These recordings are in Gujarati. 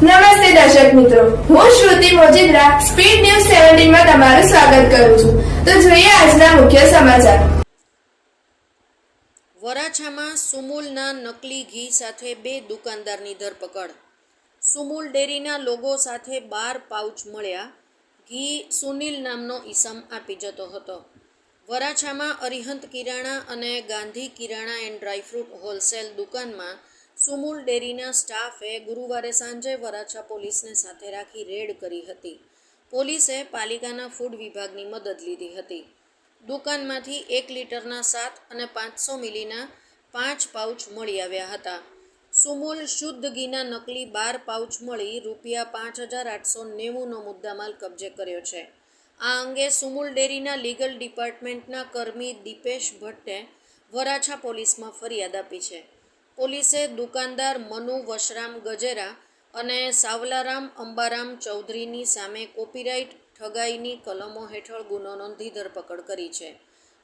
નમસ્તે દર્શક મિત્રો, હું શ્રુતિ મોજીદ્રા સ્પીડ ન્યૂઝ 17 માં તમારું સ્વાગત કરું છું. તો જોઈએ આજના મુખ્ય સમાચાર. વરાછામાં સુમૂલના નકલી ઘી સાથે 2 દુકાનદારની ધરપકડ. સુમૂલ ડેરીના લોગો સાથે 12 પાઉચ મળ્યા. ઘી સુનિલ નામનો ઈસમ આપી જતો હતો. વરાછામાં અરિહંત કિરાણા અને Gandhi kirana and dry fruit wholesale દુકાનમાં સુમૂલ ડેરીના સ્ટાફે ગુરુવારે સાંજે વરાછા પોલીસને સાથે રાખી રેડ કરી હતી. પોલીસે પાલિકાના ફૂડ વિભાગની મદદ લીધી હતી. દુકાનમાંથી 1 લીટરના 7 અને 500 મિલીના 5 પાઉચ મળી આવ્યા હતા. સુમૂલ શુદ્ધ ઘીના નકલી 12 પાઉચ મળી ₹5,890નો મુદ્દામાલ કબજે કર્યો છે. આ અંગે સુમૂલ ડેરીના લીગલ ડિપાર્ટમેન્ટના કર્મી દીપેશ ભટ્ટે વરાછા પોલીસમાં ફરિયાદ આપી છે. પોલીસે દુકાનદાર મનુ વશરામ ગજેરા અને સાવલારામ અંબારામ ચૌધરીની સામે કોપીરાઇટ ઠગાઈની કલમો હેઠળ ગુનો નોંધી ધરપકડ કરી છે.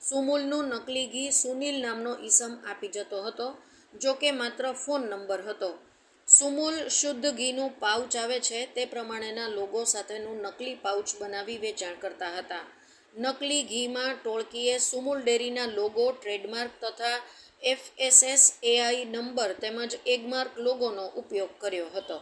સુમૂલનું નકલી ઘી સુનિલ નામનો ઈસમ આપી જતો હતો, જો કે માત્ર ફોન નંબર હતો. સુમૂલ શુદ્ધ ઘીનું પાઉચ આવે છે તે પ્રમાણેના લોગો સાથેનું નકલી પાઉચ બનાવી વેચાણ કરતા હતા. નકલી ઘીમાં ટોળકીએ સુમૂલ ડેરીના લોગો, ટ્રેડમાર્ક તથા FSSAI નંબર તેમજ એગમાર્ક લોગોનો ઉપયોગ કર્યો હતો.